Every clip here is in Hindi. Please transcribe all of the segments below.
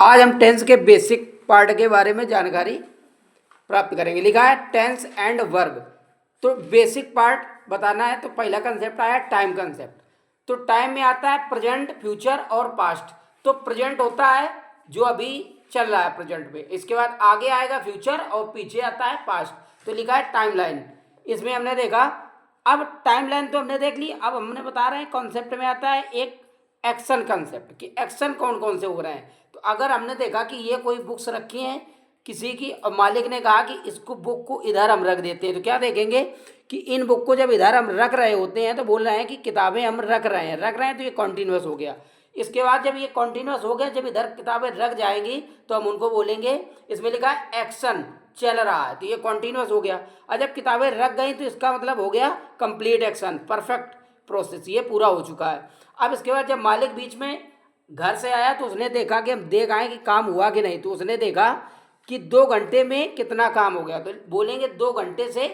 आज हम टेंस के बेसिक पार्ट के बारे में जानकारी प्राप्त करेंगे। लिखा है टेंस एंड वर्ब। तो बेसिक पार्ट बताना है तो पहला कंसेप्ट आया टाइम कंसेप्ट। तो टाइम में आता है प्रेजेंट, फ्यूचर और पास्ट। तो प्रेजेंट होता है जो अभी चल रहा है प्रेजेंट में, इसके बाद आगे आएगा फ्यूचर और पीछे आता है पास्ट। तो लिखा है टाइम लाइन। इसमें हमने देखा, अब टाइम लाइन तो हमने देख ली, अब हमने बता रहे हैं कॉन्सेप्ट में आता है एक एक्शन कंसेप्ट कि एक्शन कौन कौन से हो रहे हैं। तो अगर हमने देखा कि ये कोई बुक्स रखी हैं किसी की और मालिक ने कहा कि इसको बुक को इधर हम रख देते हैं, तो क्या देखेंगे कि इन बुक को जब इधर हम रख रहे होते हैं तो बोल रहे हैं कि किताबें हम रख रहे हैं तो ये कॉन्टिन्यूस हो गया। इसके बाद जब ये कॉन्टिन्यूस हो गया, जब इधर किताबें रख जाएंगी तो हम उनको बोलेंगे, इसमें लिखा है एक्शन चल रहा है तो ये कॉन्टिन्यूस हो गया। और जब किताबें रख गई तो इसका मतलब हो गया कंप्लीट एक्शन, परफेक्ट प्रोसेस, ये पूरा हो चुका है। अब इसके बाद जब मालिक बीच में घर से आया तो उसने देखा कि हम देख आए कि काम हुआ कि नहीं, तो उसने देखा कि 2 घंटे में कितना काम हो गया, तो बोलेंगे 2 घंटे से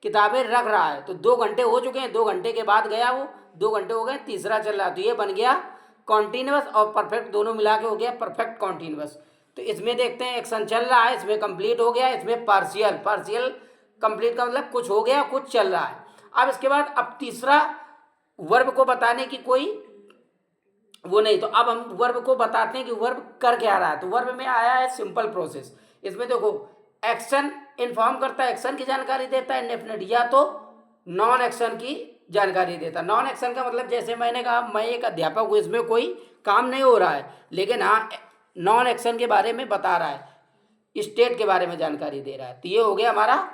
किताबें रख रहा है तो 2 घंटे हो चुके हैं, 2 घंटे के बाद गया वो, 2 घंटे हो गए, तीसरा चल रहा है तो ये बन गया कॉन्टिन्यूस और परफेक्ट दोनों मिला के हो गया परफेक्ट कॉन्टिन्यूस। तो इसमें देखते हैं एक्शन चल रहा है, इसमें कंप्लीट हो गया, इसमें पार्शियल कंप्लीट का मतलब कुछ हो गया कुछ चल रहा है। अब इसके बाद अब तीसरा वर्ब को बताने की कोई वो नहीं, तो अब हम वर्ब को बताते हैं कि वर्ब कर क्या रहा है। तो वर्ब में आया है सिंपल प्रोसेस। इसमें देखो एक्शन इन्फॉर्म करता है, एक्शन की जानकारी देता है इंडेफिनिट, या तो नॉन एक्शन की जानकारी देता है। नॉन एक्शन का मतलब जैसे मैंने कहा मैं एक अध्यापक हूँ, इसमें कोई काम नहीं हो रहा है, लेकिन हाँ नॉन एक्शन के बारे में बता रहा है, स्टेट के बारे में जानकारी दे रहा है, तो ये हो गया हमारा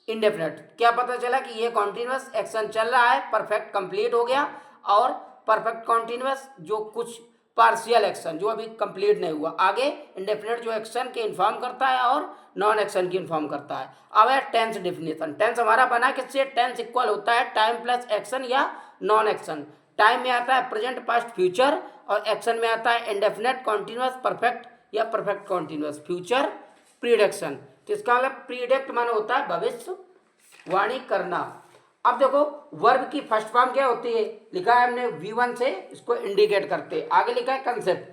इंडेफिनिट। क्या पता चला कि ये कॉन्टिन्यूस एक्शन चल रहा है, परफेक्ट कंप्लीट हो गया, और परफेक्ट कॉन्टिन्यूस जो कुछ पार्शियल एक्शन जो अभी कंप्लीट नहीं हुआ, आगे इंडेफिनिट जो एक्शन के इन्फॉर्म करता है और नॉन एक्शन की इन्फॉर्म करता है। अब है टेंस डिफिनेशन। टेंस हमारा बना किससे? टेंस इक्वल होता है टाइम प्लस एक्शन या नॉन एक्शन। टाइम में आता है प्रेजेंट, पास्ट, फ्यूचर, और एक्शन में आता है इंडेफिनिट, कॉन्टिन्यूस, परफेक्ट या परफेक्ट कॉन्टिन्यूस, फ्यूचर, प्रीडिक्शन। तो इसका मतलब प्रीडिक्ट माने होता है भविष्यवाणी करना। अब देखो वर्ब की फर्स्ट फॉर्म क्या होती है, लिखा है हमने V1 से इसको इंडिकेट करते, आगे लिखा है कंसेप्ट।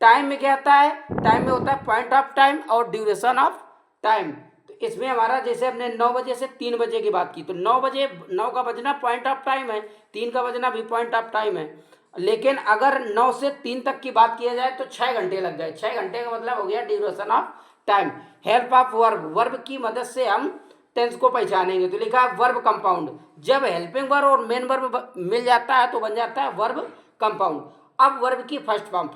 टाइम में क्या आता है? टाइम में होता है पॉइंट ऑफ टाइम और ड्यूरेशन ऑफ टाइम। तो इसमें हमारा जैसे हमने 9 बजे से 3 बजे की बात की, तो 9 बजे 9 का बजना पॉइंट ऑफ टाइम है, 3 का बजना भी पॉइंट ऑफ टाइम है। लेकिन अगर 9 से 3 तक की बात किया जाए तो 6 घंटे लग जाए, 6 घंटे का मतलब हो गया duration of time. Help of verb, verb की मदद से हम टेंस को पहचानेंगे। तो लिखा है वर्ब कंपाउंड, जब हेल्पिंग वर्ब और मेन वर्ब मिल जाता है तो बन जाता है वर्ब कंपाउंड। अब वर्ब की फर्स्ट फॉर्म,